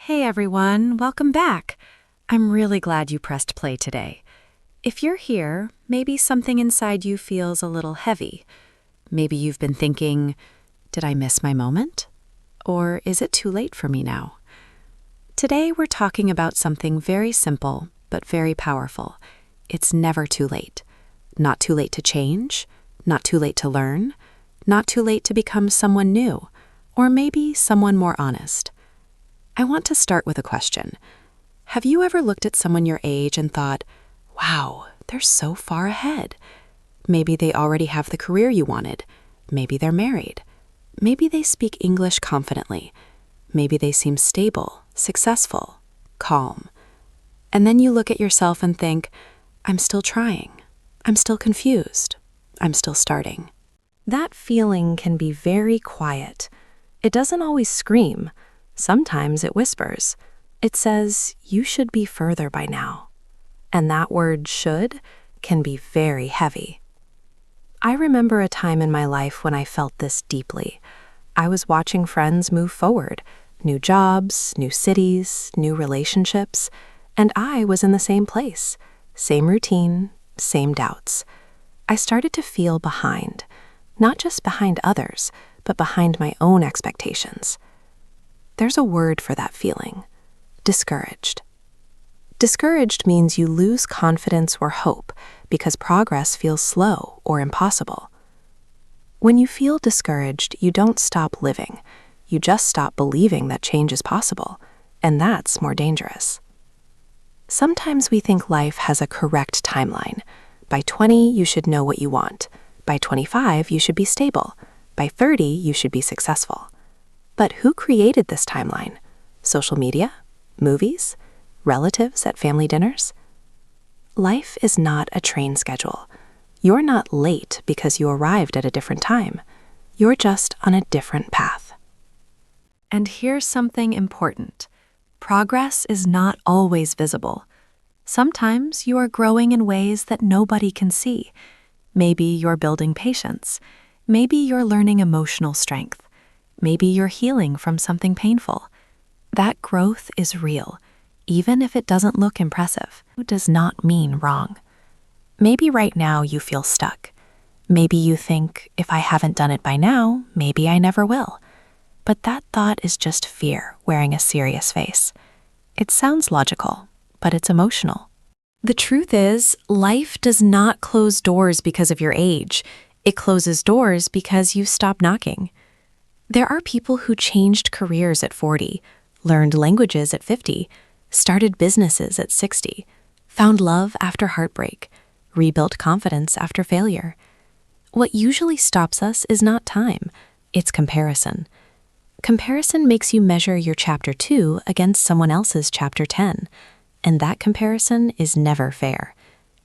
Hey everyone, welcome back. I'm really glad you pressed play today. If you're here, maybe something inside you feels a little heavy. Maybe you've been thinking, did I miss my moment? Or is it too late for me now? Today we're talking about something very simple, but very powerful. It's never too late. Not too late to change, not too late to learn, not too late to become someone new, or maybe someone more honest. I want to start with a question. Have you ever looked at someone your age and thought, wow, they're so far ahead? Maybe they already have the career you wanted. Maybe they're married. Maybe they speak English confidently. Maybe they seem stable, successful, calm. And then you look at yourself and think, I'm still trying. I'm still confused. I'm still starting. That feeling can be very quiet. It doesn't always scream. Sometimes it whispers. It says, you should be further by now. And that word should can be very heavy. I remember a time in my life when I felt this deeply. I was watching friends move forward, new jobs, new cities, new relationships, and I was in the same place, same routine, same doubts. I started to feel behind, not just behind others, but behind my own expectations. There's a word for that feeling: discouraged. Discouraged means you lose confidence or hope because progress feels slow or impossible. When you feel discouraged, you don't stop living. You just stop believing that change is possible, and that's more dangerous. Sometimes we think life has a correct timeline. By 20, you should know what you want. By 25, you should be stable. By 30, you should be successful. But who created this timeline? Social media? Movies? Relatives at family dinners? Life is not a train schedule. You're not late because you arrived at a different time. You're just on a different path. And here's something important. Progress is not always visible. Sometimes you are growing in ways that nobody can see. Maybe you're building patience. Maybe you're learning emotional strength. Maybe you're healing from something painful. That growth is real, even if it doesn't look impressive. It does not mean wrong. Maybe right now you feel stuck. Maybe you think, if I haven't done it by now, maybe I never will. But that thought is just fear wearing a serious face. It sounds logical, but it's emotional. The truth is, life does not close doors because of your age. It closes doors because you stop knocking. There are people who changed careers at 40, learned languages at 50, started businesses at 60, found love after heartbreak, rebuilt confidence after failure. What usually stops us is not time, it's comparison. Comparison makes you measure your chapter 2 against someone else's chapter 10, and that comparison is never fair.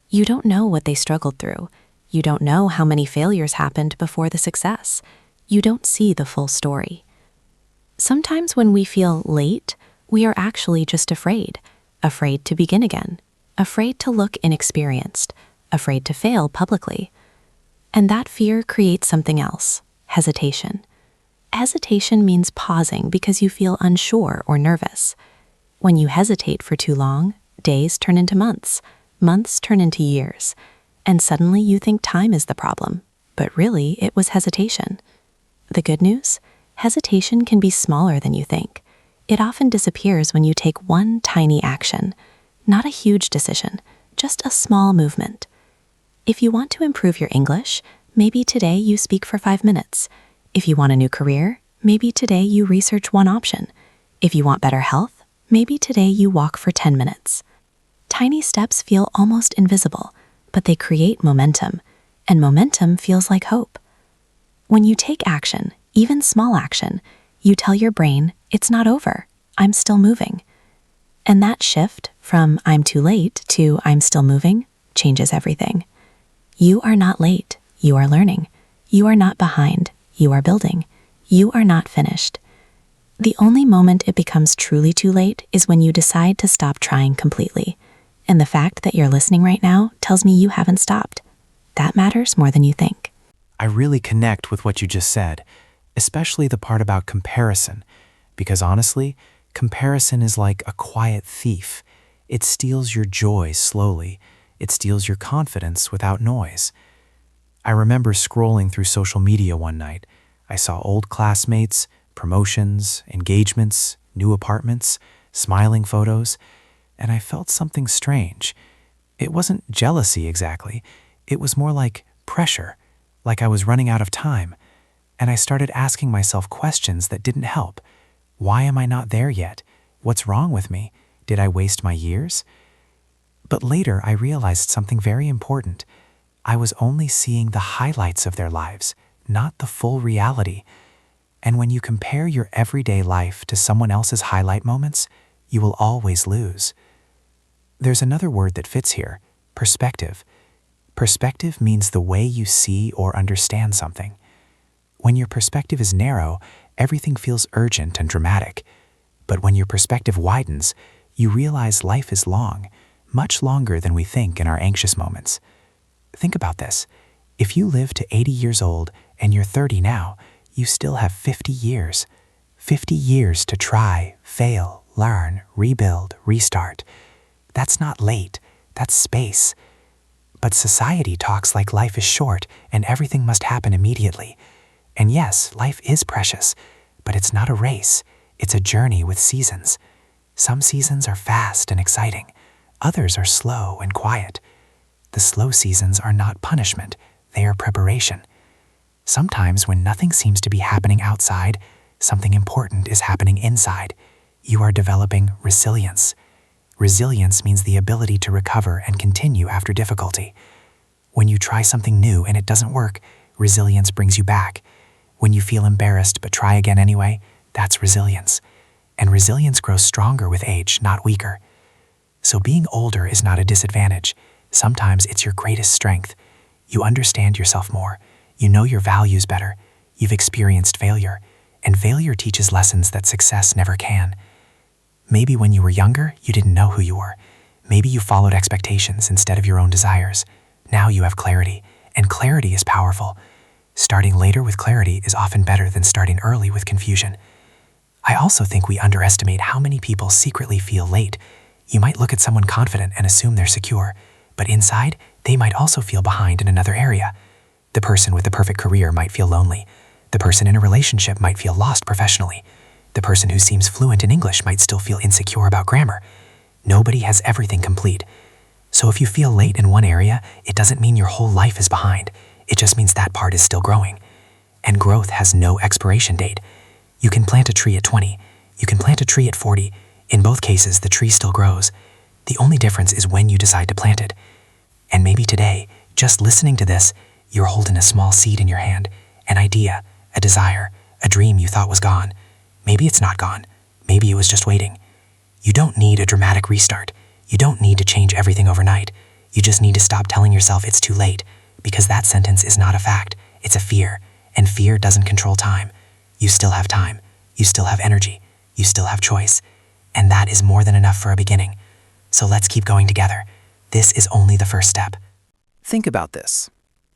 You don't know what they struggled through. You don't know how many failures happened before the success. You don't see the full story. Sometimes when we feel late, we are actually just afraid to begin again, afraid to look inexperienced, afraid to fail publicly. And that fear creates something else: hesitation. Hesitation means pausing because you feel unsure or nervous. When you hesitate for too long, days turn into months, months turn into years, and suddenly you think time is the problem, but really it was hesitation. The good news? Hesitation can be smaller than you think. It often disappears when you take one tiny action, not a huge decision, just a small movement. If you want to improve your English, maybe today you speak for 5 minutes. If you want a new career, maybe today you research one option. If you want better health, maybe today you walk for 10 minutes. Tiny steps feel almost invisible, but they create momentum, and momentum feels like hope. When you take action, even small action, you tell your brain, it's not over, I'm still moving. And that shift from I'm too late to I'm still moving changes everything. You are not late, you are learning. You are not behind, you are building. You are not finished. The only moment it becomes truly too late is when you decide to stop trying completely. And the fact that you're listening right now tells me you haven't stopped. That matters more than you think. I really connect with what you just said, especially the part about comparison, because honestly, Comparison is like a quiet thief. It steals your joy slowly. It steals your confidence without noise. I remember scrolling through social media one night. I saw old classmates, promotions, engagements, new apartments, smiling photos, and I felt something strange. It wasn't jealousy exactly. It was more like pressure, like I was running out of time. And I started asking myself questions that didn't help. Why am I not there yet? What's wrong with me? Did I waste my years? But later I realized something very important. I was only seeing the highlights of their lives, not the full reality. And when you compare your everyday life to someone else's highlight moments, you will always lose. There's another word that fits here: perspective. Perspective means the way you see or understand something. When your perspective is narrow, everything feels urgent and dramatic. But when your perspective widens, you realize life is long, much longer than we think in our anxious moments. Think about this. If you live to 80 years old and you're 30 now, you still have 50 years. 50 years to try, fail, learn, rebuild, restart. That's not late, that's space. But society talks like life is short and everything must happen immediately. And yes, life is precious, but it's not a race. It's a journey with seasons. Some seasons are fast and exciting. Others are slow and quiet. The slow seasons are not punishment. They are preparation. Sometimes when nothing seems to be happening outside, something important is happening inside. You are developing resilience. Resilience means the ability to recover and continue after difficulty. When you try something new and it doesn't work, resilience brings you back. When you feel embarrassed but try again anyway, that's resilience. And resilience grows stronger with age, not weaker. So being older is not a disadvantage. Sometimes it's your greatest strength. You understand yourself more. You know your values better. You've experienced failure. And failure teaches lessons that success never can. Maybe when you were younger, you didn't know who you were. Maybe you followed expectations instead of your own desires. Now you have clarity, and clarity is powerful. Starting later with clarity is often better than starting early with confusion. I also think we underestimate how many people secretly feel late. You might look at someone confident and assume they're secure, but inside, they might also feel behind in another area. The person with the perfect career might feel lonely. The person in a relationship might feel lost professionally. The person who seems fluent in English might still feel insecure about grammar. Nobody has everything complete. So if you feel late in one area, it doesn't mean your whole life is behind. It just means that part is still growing. And growth has no expiration date. You can plant a tree at 20. You can plant a tree at 40. In both cases, the tree still grows. The only difference is when you decide to plant it. And maybe today, just listening to this, you're holding a small seed in your hand, an idea, a desire, a dream you thought was gone. Maybe it's not gone. Maybe it was just waiting. You don't need a dramatic restart. You don't need to change everything overnight. You just need to stop telling yourself it's too late, because that sentence is not a fact. It's a fear, and fear doesn't control time. You still have time. You still have energy. You still have choice. And that is more than enough for a beginning. So let's keep going together. This is only the first step. Think about this.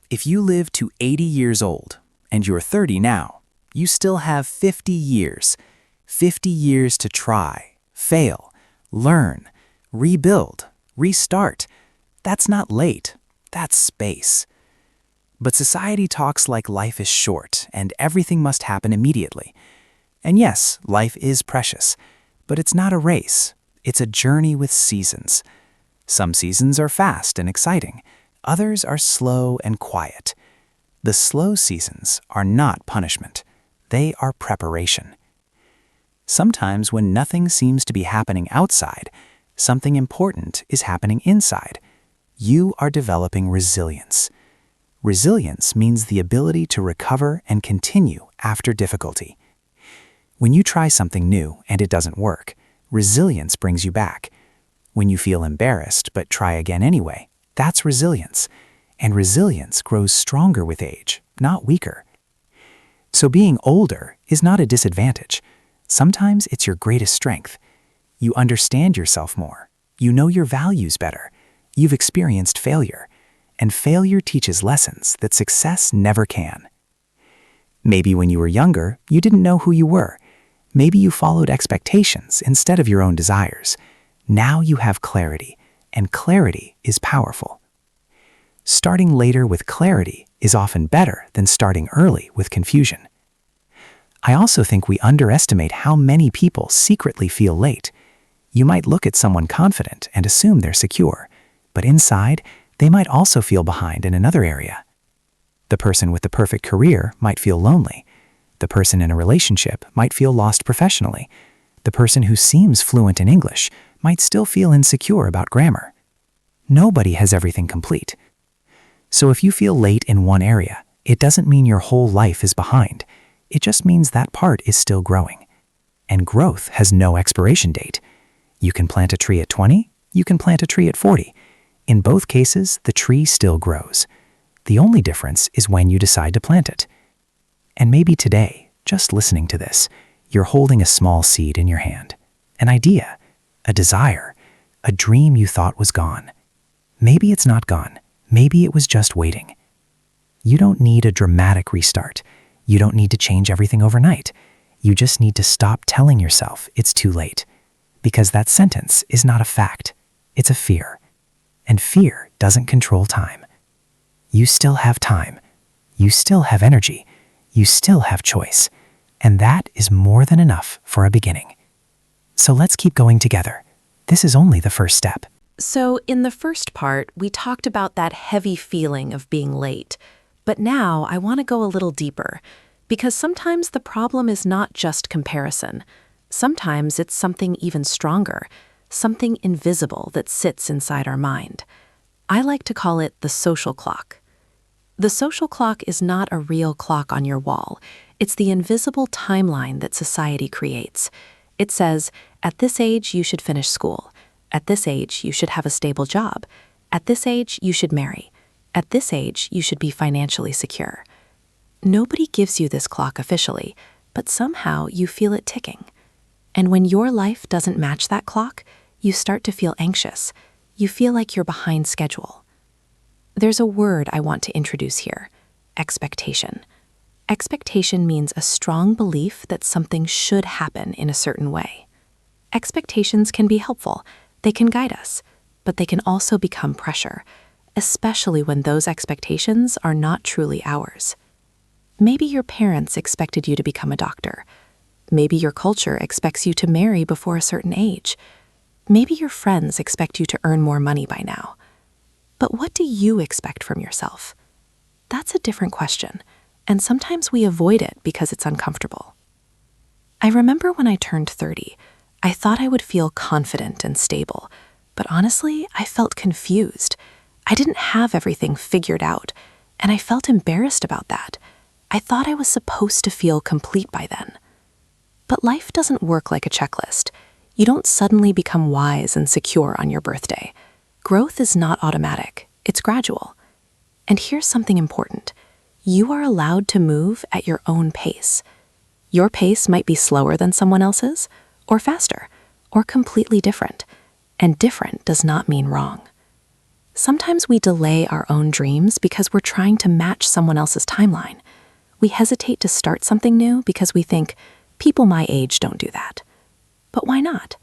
If you live to 80 years old, and you're 30 now, you still have 50 years. 50 years to try, fail, learn, rebuild, restart. That's not late. That's space. But society talks like life is short and everything must happen immediately. And yes, life is precious, but it's not a race. It's a journey with seasons. Some seasons are fast and exciting. Others are slow and quiet. The slow seasons are not punishment. They are preparation. Sometimes when nothing seems to be happening outside, something important is happening inside. You are developing resilience. Resilience means the ability to recover and continue after difficulty. When you try something new and it doesn't work, resilience brings you back. When you feel embarrassed but try again anyway, that's resilience. And resilience grows stronger with age, not weaker. So being older is not a disadvantage. Sometimes it's your greatest strength. You understand yourself more. You know your values better. You've experienced failure. And failure teaches lessons that success never can. Maybe when you were younger, you didn't know who you were. Maybe you followed expectations instead of your own desires. Now you have clarity, and clarity is powerful. Starting later with clarity is often better than starting early with confusion. I also think we underestimate how many people secretly feel late. You might look at someone confident and assume they're secure, but inside, they might also feel behind in another area. The person with the perfect career might feel lonely. The person in a relationship might feel lost professionally. The person who seems fluent in English might still feel insecure about grammar. Nobody has everything complete. So if you feel late in one area, it doesn't mean your whole life is behind. It just means that part is still growing. And growth has no expiration date. You can plant a tree at 20, you can plant a tree at 40. In both cases, the tree still grows. The only difference is when you decide to plant it. And maybe today, just listening to this, you're holding a small seed in your hand. An idea, a desire, a dream you thought was gone. Maybe it's not gone. Maybe it was just waiting. You don't need a dramatic restart. You don't need to change everything overnight. You just need to stop telling yourself it's too late. Because that sentence is not a fact. It's a fear. And fear doesn't control time. You still have time. You still have energy. You still have choice. And that is more than enough for a beginning. So let's keep going together. This is only the first step. So in the first part, we talked about that heavy feeling of being late. But now I want to go a little deeper, because sometimes the problem is not just comparison. Sometimes it's something even stronger, something invisible that sits inside our mind. I like to call it the social clock. The social clock is not a real clock on your wall. It's the invisible timeline that society creates. It says, at this age, you should finish school. At this age, you should have a stable job. At this age, you should marry. At this age, you should be financially secure. Nobody gives you this clock officially, but somehow you feel it ticking. And when your life doesn't match that clock, you start to feel anxious. You feel like you're behind schedule. There's a word I want to introduce here: expectation. Expectation means a strong belief that something should happen in a certain way. Expectations can be helpful. They can guide us, but they can also become pressure, especially when those expectations are not truly ours. Maybe your parents expected you to become a doctor. Maybe your culture expects you to marry before a certain age. Maybe your friends expect you to earn more money by now. But what do you expect from yourself? That's a different question, and sometimes we avoid it because it's uncomfortable. I remember when I turned 30, I thought I would feel confident and stable, but honestly, I felt confused. I didn't have everything figured out, and I felt embarrassed about that. I thought I was supposed to feel complete by then. But life doesn't work like a checklist. You don't suddenly become wise and secure on your birthday. Growth is not automatic. It's gradual. And here's something important. You are allowed to move at your own pace. Your pace might be slower than someone else's, or faster, or completely different. And different does not mean wrong. Sometimes we delay our own dreams because we're trying to match someone else's timeline. We hesitate to start something new because we think, people my age don't do that. But why not?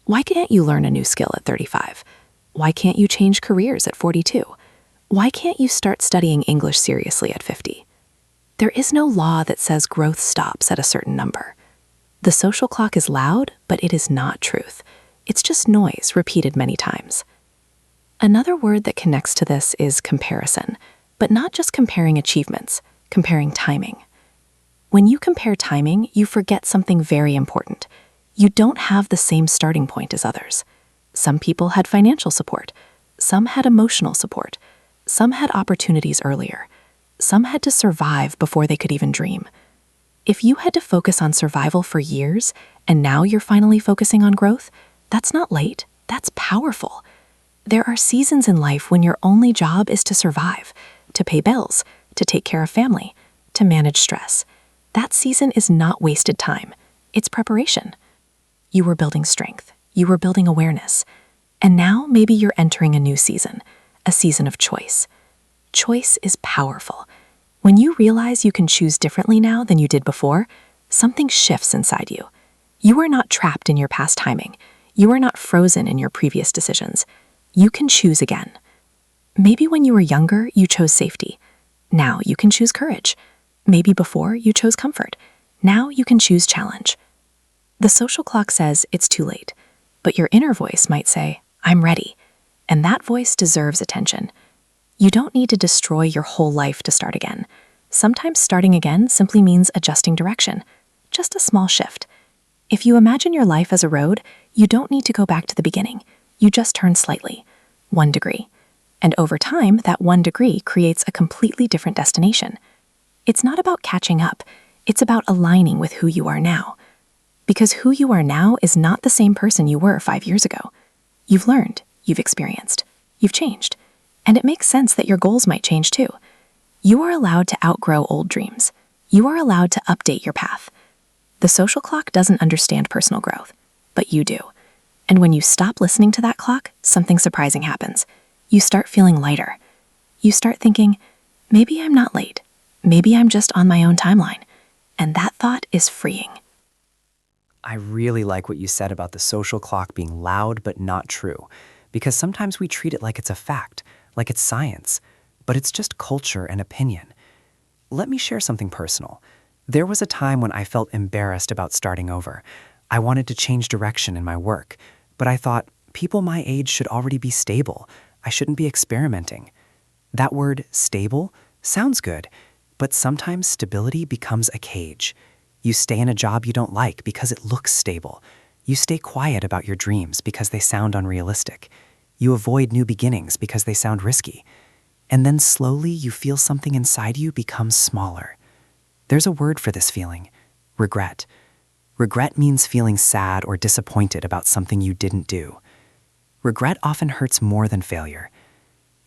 Why can't you learn a new skill at 35? Why can't you change careers at 42? Why can't you start studying English seriously at 50? There is no law that says growth stops at a certain number. The social clock is loud, but it is not truth. It's just noise repeated many times. Another word that connects to this is comparison, but not just comparing achievements, comparing timing. When you compare timing, you forget something very important. You don't have the same starting point as others. Some people had financial support. Some had emotional support. Some had opportunities earlier. Some had to survive before they could even dream. If you had to focus on survival for years, and now you're finally focusing on growth, that's not late, that's powerful. There are seasons in life when your only job is to survive, to pay bills, to take care of family, to manage stress. That season is not wasted time. It's preparation. You were building strength. You were building awareness. And now maybe you're entering a new season, a season of choice. Choice is powerful. When you realize you can choose differently now than you did before, something shifts inside you. You are not trapped in your past timing. You are not frozen in your previous decisions. You can choose again. Maybe when you were younger, you chose safety. Now you can choose courage. Maybe before you chose comfort. Now you can choose challenge. The social clock says it's too late, but your inner voice might say, I'm ready. And that voice deserves attention. You don't need to destroy your whole life to start again. Sometimes starting again simply means adjusting direction. Just a small shift. If you imagine your life as a road, you don't need to go back to the beginning. You just turn slightly, 1 degree. And over time, that 1 degree creates a completely different destination. It's not about catching up. It's about aligning with who you are now. Because who you are now is not the same person you were 5 years ago. You've learned, you've experienced, you've changed. And it makes sense that your goals might change too. You are allowed to outgrow old dreams. You are allowed to update your path. The social clock doesn't understand personal growth, but you do. And when you stop listening to that clock, something surprising happens. You start feeling lighter. You start thinking, maybe I'm not late. Maybe I'm just on my own timeline. And that thought is freeing. I really like what you said about the social clock being loud but not true, because sometimes we treat it like it's a fact, like it's science, but it's just culture and opinion. Let me share something personal. There was a time when I felt embarrassed about starting over. I wanted to change direction in my work, but I thought people my age should already be stable. I shouldn't be experimenting. That word, stable, sounds good, but sometimes stability becomes a cage. You stay in a job you don't like because it looks stable. You stay quiet about your dreams because they sound unrealistic. You avoid new beginnings because they sound risky. And then slowly you feel something inside you become smaller. There's a word for this feeling: regret. Regret means feeling sad or disappointed about something you didn't do. Regret often hurts more than failure.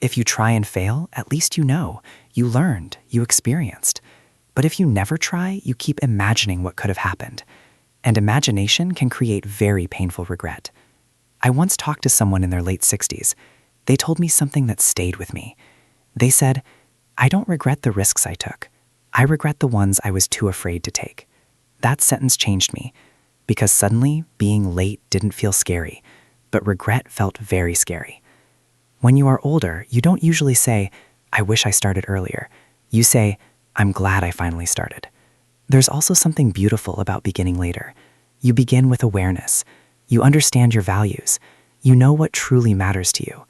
If you try and fail, at least you know. You learned, you experienced. But if you never try, you keep imagining what could have happened. And imagination can create very painful regret. I once talked to someone in their late 60s. They told me something that stayed with me. They said, I don't regret the risks I took. I regret the ones I was too afraid to take. That sentence changed me, because suddenly being late didn't feel scary, but regret felt very scary. When you are older, you don't usually say, I wish I started earlier. You say, I'm glad I finally started. There's also something beautiful about beginning later. You begin with awareness. You understand your values. You know what truly matters to you.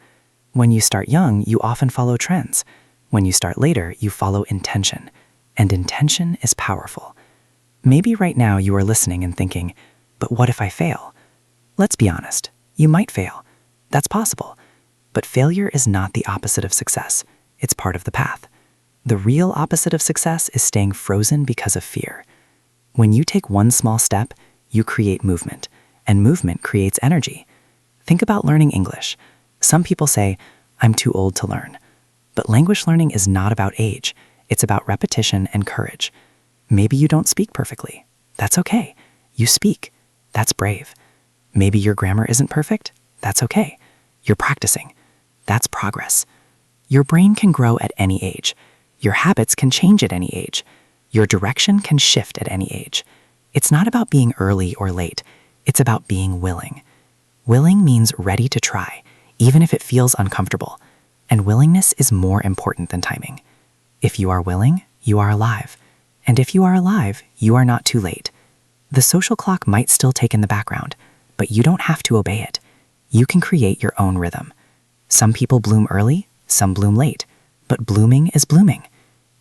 When you start young, you often follow trends. When you start later, you follow intention. And intention is powerful. Maybe right now you are listening and thinking, but what if I fail? Let's be honest. You might fail. That's possible. But failure is not the opposite of success. It's part of the path. The real opposite of success is staying frozen because of fear. When you take one small step, you create movement, and movement creates energy. Think about learning English. Some people say, I'm too old to learn. But language learning is not about age. It's about repetition and courage. Maybe you don't speak perfectly. That's okay. You speak. That's brave. Maybe your grammar isn't perfect. That's okay. You're practicing. That's progress. Your brain can grow at any age. Your habits can change at any age. Your direction can shift at any age. It's not about being early or late. It's about being willing. Willing means ready to try, even if it feels uncomfortable. And willingness is more important than timing. If you are willing, you are alive. And if you are alive, you are not too late. The social clock might still tick in the background, but you don't have to obey it. You can create your own rhythm. Some people bloom early, some bloom late, but blooming is blooming.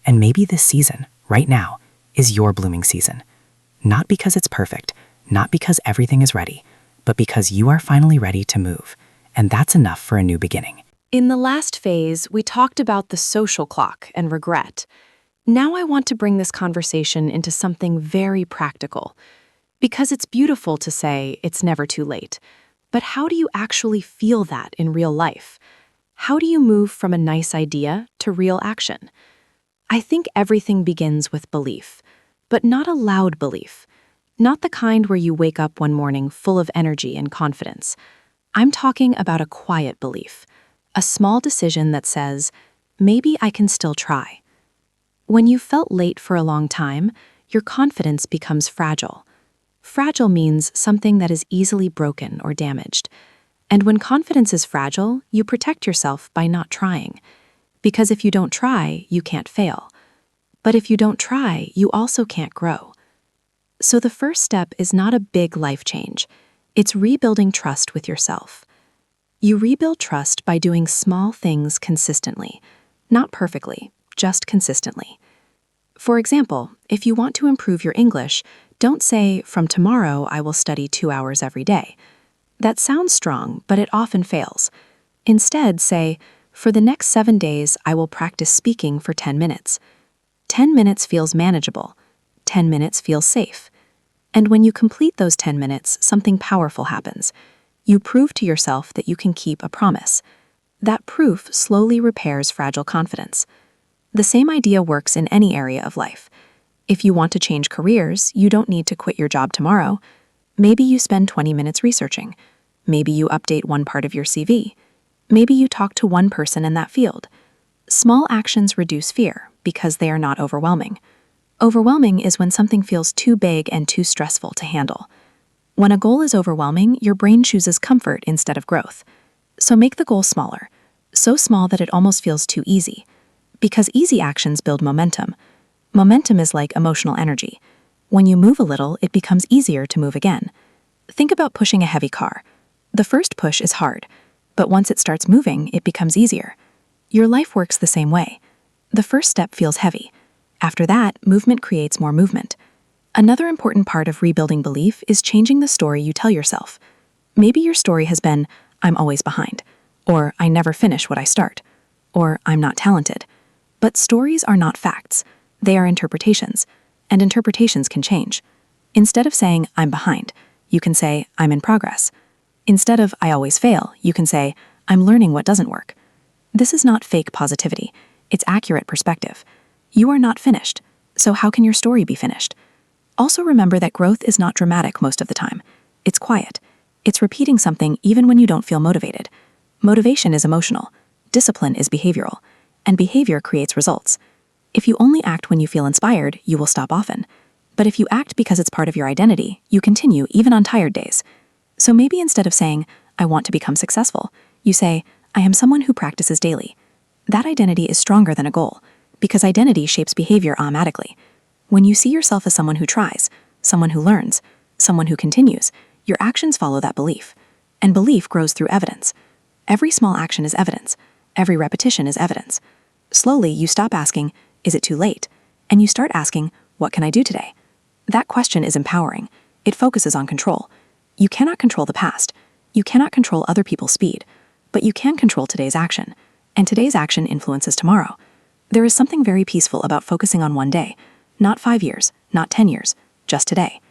And maybe this season, right now, is your blooming season. Not because it's perfect, not because everything is ready, but because you are finally ready to move. And that's enough for a new beginning. In the last phase, we talked about the social clock and regret. Now I want to bring this conversation into something very practical. Because it's beautiful to say it's never too late. But how do you actually feel that in real life? How do you move from a nice idea to real action? I think everything begins with belief, but not a loud belief. Not the kind where you wake up one morning full of energy and confidence. I'm talking about a quiet belief, a small decision that says, maybe I can still try. When you felt late for a long time, your confidence becomes fragile. Fragile means something that is easily broken or damaged. And when confidence is fragile, you protect yourself by not trying. Because if you don't try, you can't fail. But if you don't try, you also can't grow. So the first step is not a big life change. It's rebuilding trust with yourself. You rebuild trust by doing small things consistently. Not perfectly, just consistently. For example, if you want to improve your English, don't say, "From tomorrow I will study 2 hours every day." That sounds strong, but it often fails. Instead, say, "For the next 7 days I will practice speaking for 10 minutes." 10 minutes feels manageable. 10 minutes feels safe. And when you complete those 10 minutes, something powerful happens. You prove to yourself that you can keep a promise. That proof slowly repairs fragile confidence. The same idea works in any area of life. If you want to change careers, you don't need to quit your job tomorrow. Maybe you spend 20 minutes researching. Maybe you update one part of your CV. Maybe you talk to one person in that field. Small actions reduce fear because they are not overwhelming. Overwhelming is when something feels too big and too stressful to handle. When a goal is overwhelming, your brain chooses comfort instead of growth. So make the goal smaller, so small that it almost feels too easy. Because easy actions build momentum. Momentum is like emotional energy. When you move a little, it becomes easier to move again. Think about pushing a heavy car. The first push is hard, but once it starts moving, it becomes easier. Your life works the same way. The first step feels heavy. After that, movement creates more movement. Another important part of rebuilding belief is changing the story you tell yourself. Maybe your story has been, "I'm always behind," or "I never finish what I start," or "I'm not talented." But stories are not facts. They are interpretations, and interpretations can change. Instead of saying, "I'm behind," you can say, "I'm in progress." Instead of "I always fail," you can say, "I'm learning what doesn't work." This is not fake positivity. It's accurate perspective. You are not finished, so how can your story be finished? Also remember that growth is not dramatic most of the time. It's quiet. It's repeating something even when you don't feel motivated. Motivation is emotional. Discipline is behavioral. And behavior creates results. If you only act when you feel inspired, you will stop often. But if you act because it's part of your identity, you continue even on tired days. So maybe instead of saying, "I want to become successful," you say, "I am someone who practices daily." That identity is stronger than a goal, because identity shapes behavior automatically. When you see yourself as someone who tries, someone who learns, someone who continues, your actions follow that belief. And belief grows through evidence. Every small action is evidence. Every repetition is evidence. Slowly, you stop asking, "Is it too late?" And you start asking, "What can I do today?" That question is empowering. It focuses on control. You cannot control the past. You cannot control other people's speed. But you can control today's action. And today's action influences tomorrow. There is something very peaceful about focusing on one day. Not 5 years, not 10 years, just today.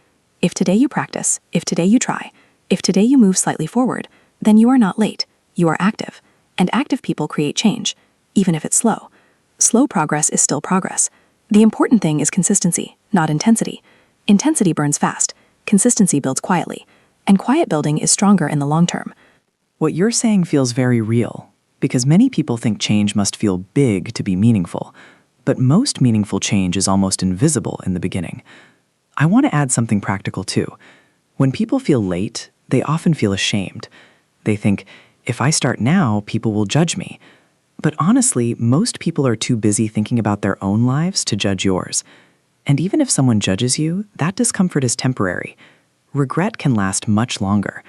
If today you practice, if today you try, if today you move slightly forward, then you are not late. You are active. And active people create change, even if it's slow. Slow progress is still progress. The important thing is consistency, not intensity. Intensity burns fast. Consistency builds quietly. And quiet building is stronger in the long term. What you're saying feels very real, because many people think change must feel big to be meaningful, but most meaningful change is almost invisible in the beginning. I want to add something practical too. When people feel late, they often feel ashamed. They think, "If I start now, people will judge me." But honestly, most people are too busy thinking about their own lives to judge yours. And even if someone judges you, that discomfort is temporary. Regret can last much longer.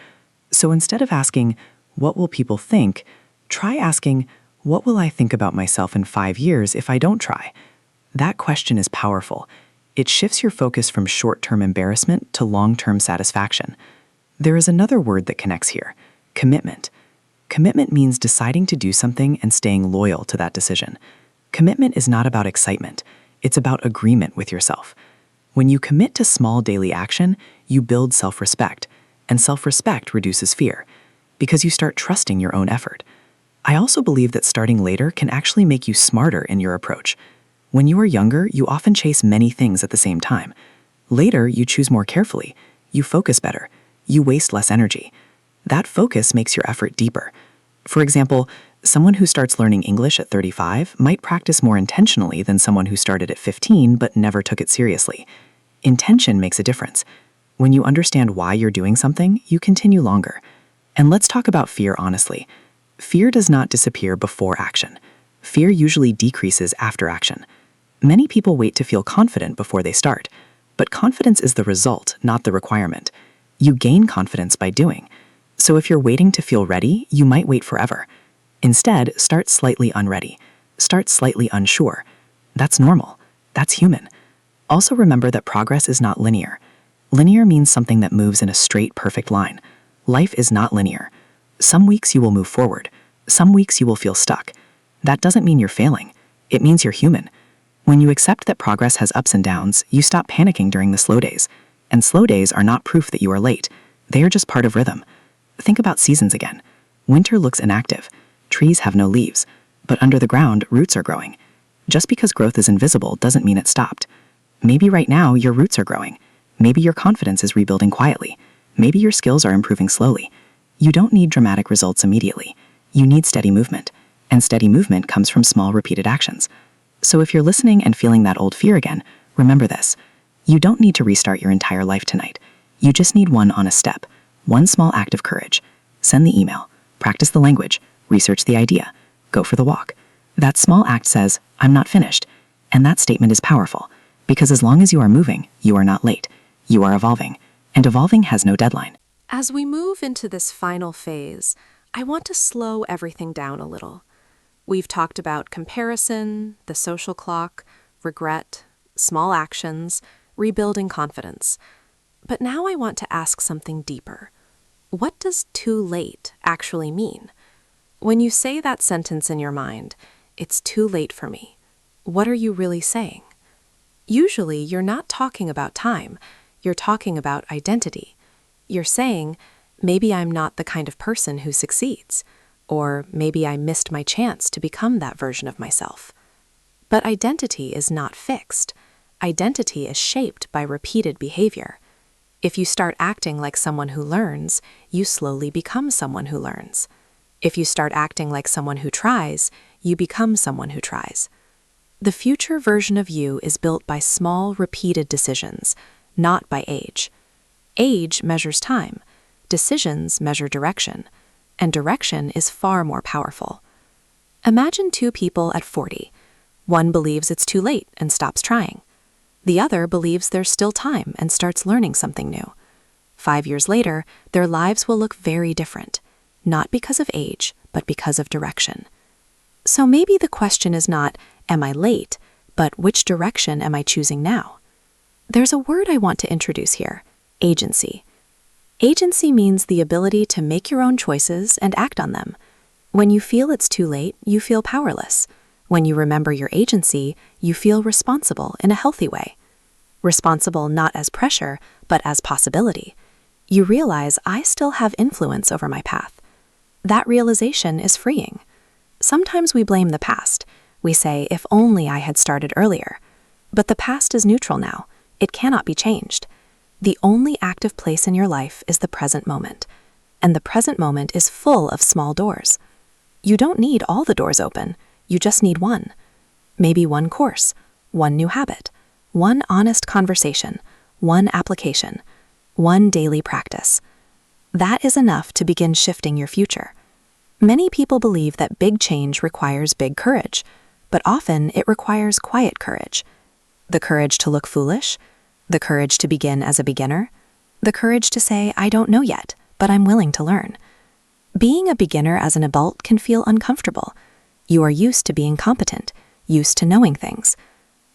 So instead of asking, "What will people think?" try asking, "What will I think about myself in 5 years if I don't try?" That question is powerful. It shifts your focus from short-term embarrassment to long-term satisfaction. There is another word that connects here: commitment. Commitment means deciding to do something and staying loyal to that decision. Commitment is not about excitement. It's about agreement with yourself. When you commit to small daily action, you build self-respect, and self-respect reduces fear, because you start trusting your own effort. I also believe that starting later can actually make you smarter in your approach. When you are younger, you often chase many things at the same time. Later, you choose more carefully. You focus better. You waste less energy. That focus makes your effort deeper. For example, someone who starts learning English at 35 might practice more intentionally than someone who started at 15 but never took it seriously. Intention makes a difference. When you understand why you're doing something, you continue longer. And let's talk about fear honestly. Fear does not disappear before action. Fear usually decreases after action. Many people wait to feel confident before they start, but confidence is the result, not the requirement. You gain confidence by doing. So if you're waiting to feel ready, you might wait forever. Instead, start slightly unready. Start slightly unsure. That's normal. That's human. Also remember that progress is not linear. Linear means something that moves in a straight, perfect line. Life is not linear. Some weeks you will move forward. Some weeks you will feel stuck. That doesn't mean you're failing. It means you're human. When you accept that progress has ups and downs, you stop panicking during the slow days. And slow days are not proof that you are late. They are just part of rhythm. Think about seasons again. Winter looks inactive. Trees have no leaves. But under the ground, roots are growing. Just because growth is invisible doesn't mean it stopped. Maybe right now your roots are growing. Maybe your confidence is rebuilding quietly. Maybe your skills are improving slowly. You don't need dramatic results immediately. You need steady movement. And steady movement comes from small, repeated actions. So if you're listening and feeling that old fear again, remember this. You don't need to restart your entire life tonight. You just need one honest step. One small act of courage. Send the email. Practice the language. Research the idea. Go for the walk. That small act says, I'm not finished. And that statement is powerful. Because as long as you are moving, you are not late. You are evolving. And evolving has no deadline. As we move into this final phase, I want to slow everything down a little. We've talked about comparison, the social clock, regret, small actions, rebuilding confidence. But now I want to ask something deeper. What does too late actually mean? When you say that sentence in your mind, it's too late for me, what are you really saying? Usually, you're not talking about time. You're talking about identity. You're saying, maybe I'm not the kind of person who succeeds, or maybe I missed my chance to become that version of myself. But identity is not fixed. Identity is shaped by repeated behavior. If you start acting like someone who learns, you slowly become someone who learns. If you start acting like someone who tries, you become someone who tries. The future version of you is built by small, repeated decisions, not by age. Age measures time. Decisions measure direction. And direction is far more powerful. Imagine two people at 40. One believes it's too late and stops trying. The other believes there's still time and starts learning something new. 5 years later, their lives will look very different, not because of age, but because of direction. So maybe the question is not, am I late, but which direction am I choosing now? There's a word I want to introduce here, agency. Agency means the ability to make your own choices and act on them. When you feel it's too late, you feel powerless. When you remember your agency, you feel responsible in a healthy way. Responsible not as pressure, but as possibility. You realize I still have influence over my path. That realization is freeing. Sometimes we blame the past. We say, if only I had started earlier. But the past is neutral now. It cannot be changed. The only active place in your life is the present moment. And the present moment is full of small doors. You don't need all the doors open. You just need one. Maybe one course, one new habit, one honest conversation, one application, one daily practice. That is enough to begin shifting your future. Many people believe that big change requires big courage, but often it requires quiet courage. The courage to look foolish, the courage to begin as a beginner, the courage to say, I don't know yet, but I'm willing to learn. Being a beginner as an adult can feel uncomfortable. You are used to being competent, used to knowing things.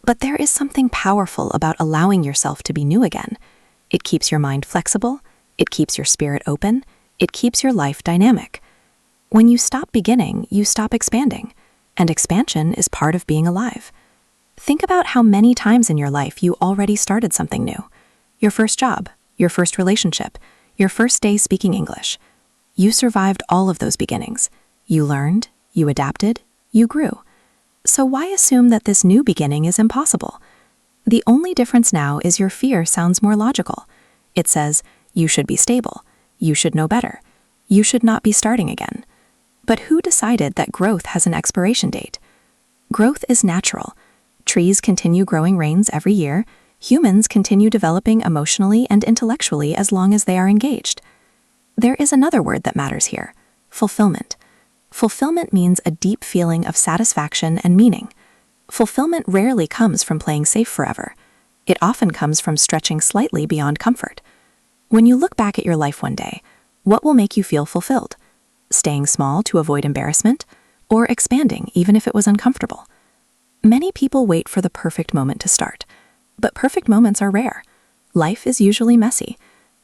But there is something powerful about allowing yourself to be new again. It keeps your mind flexible, it keeps your spirit open, it keeps your life dynamic. When you stop beginning, you stop expanding, and expansion is part of being alive. Think about how many times in your life you already started something new. Your first job, your first relationship, your first day speaking English. You survived all of those beginnings. You learned, you adapted, you grew. So why assume that this new beginning is impossible? The only difference now is your fear sounds more logical. It says, you should be stable, you should know better, you should not be starting again. But who decided that growth has an expiration date? Growth is natural. Trees continue growing rains every year, Humans continue developing emotionally and intellectually as long as they are engaged. There is another word that matters here: fulfillment. Fulfillment means a deep feeling of satisfaction and meaning. Fulfillment rarely comes from playing safe forever. It often comes from stretching slightly beyond comfort. When you look back at your life one day, what will make you feel fulfilled? Staying small to avoid embarrassment, or expanding even if it was uncomfortable? Many people wait for the perfect moment to start, but perfect moments are rare. Life is usually messy.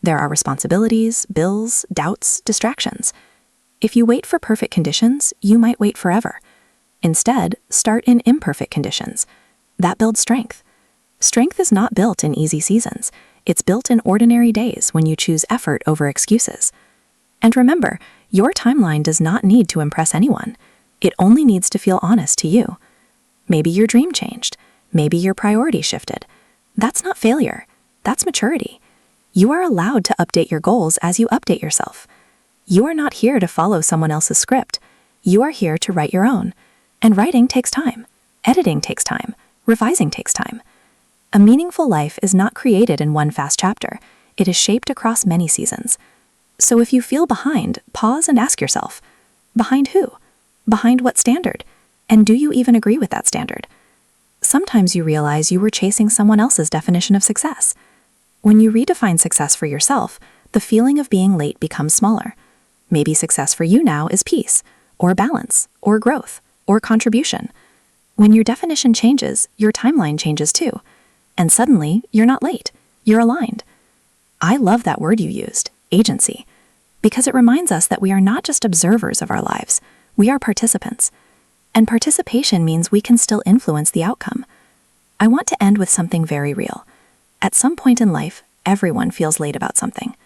There are responsibilities, bills, doubts, distractions. If you wait for perfect conditions, you might wait forever. Instead, start in imperfect conditions. That builds strength. Strength is not built in easy seasons. It's built in ordinary days when you choose effort over excuses. And remember, your timeline does not need to impress anyone. It only needs to feel honest to you. Maybe your dream changed. Maybe your priorities shifted. That's not failure. That's maturity. You are allowed to update your goals as you update yourself. You are not here to follow someone else's script. You are here to write your own. And writing takes time. Editing takes time. Revising takes time. A meaningful life is not created in one fast chapter. It is shaped across many seasons. So if you feel behind, pause and ask yourself, behind who? Behind what standard? And do you even agree with that standard? Sometimes you realize you were chasing someone else's definition of success. When you redefine success for yourself, the feeling of being late becomes smaller. Maybe success for you now is peace, or balance, or growth, or contribution. When your definition changes, your timeline changes too. And suddenly, you're not late. You're aligned. I love that word you used, agency, because it reminds us that we are not just observers of our lives. We are participants. And participation means we can still influence the outcome. I want to end with something very real. At some point in life, everyone feels late about something.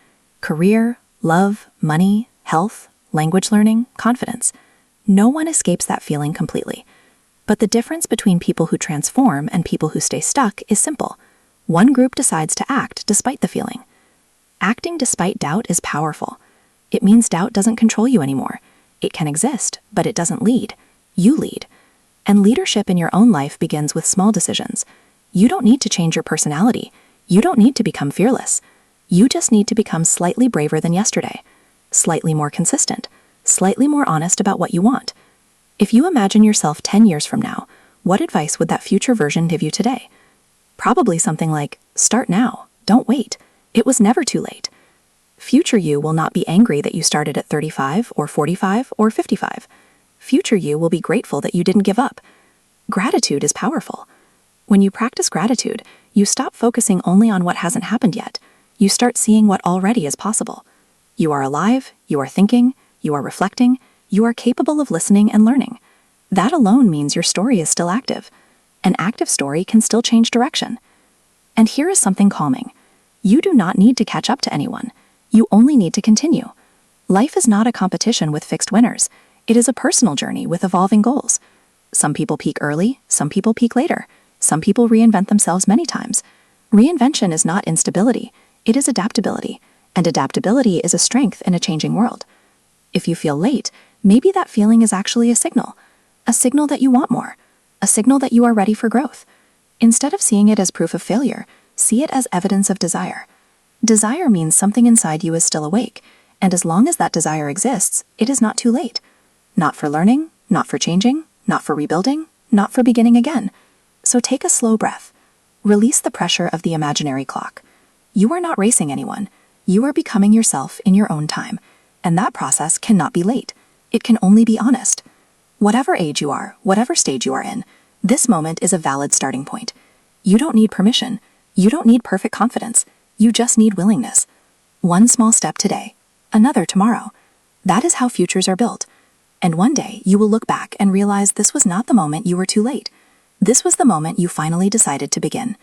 Career, love, money, health, language learning, confidence. No one escapes that feeling completely. But the difference between people who transform and people who stay stuck is simple. One group decides to act despite the feeling. Acting despite doubt is powerful. It means doubt doesn't control you anymore. It can exist, but it doesn't lead. You lead. And leadership in your own life begins with small decisions. You don't need to change your personality. You don't need to become fearless. You just need to become slightly braver than yesterday, slightly more consistent, slightly more honest about what you want. If you imagine yourself 10 years from now, what advice would that future version give you today? Probably something like, start now, don't wait. It was never too late. Future you will not be angry that you started at 35 or 45 or 55. Future you will be grateful that you didn't give up. Gratitude is powerful. When you practice gratitude, you stop focusing only on what hasn't happened yet. You start seeing what already is possible. You are alive, you are thinking, you are reflecting, you are capable of listening and learning. That alone means your story is still active. An active story can still change direction. And here is something calming. You do not need to catch up to anyone. You only need to continue. Life is not a competition with fixed winners. It is a personal journey with evolving goals. Some people peak early, some people peak later. Some people reinvent themselves many times. Reinvention is not instability. It is adaptability. And adaptability is a strength in a changing world. If you feel late, maybe that feeling is actually a signal that you want more, a signal that you are ready for growth. Instead of seeing it as proof of failure, see it as evidence of desire. Desire means something inside you is still awake, and as long as that desire exists, it is not too late. Not for learning, not for changing, not for rebuilding, not for beginning again. So take a slow breath. Release the pressure of the imaginary clock. You are not racing anyone. You are becoming yourself in your own time, and that process cannot be late. It can only be honest. Whatever age you are, whatever stage you are in, this moment is a valid starting point. You don't need permission. You don't need perfect confidence. You just need willingness. One small step today, another tomorrow. That is how futures are built. And one day you will look back and realize this was not the moment you were too late. This was the moment you finally decided to begin.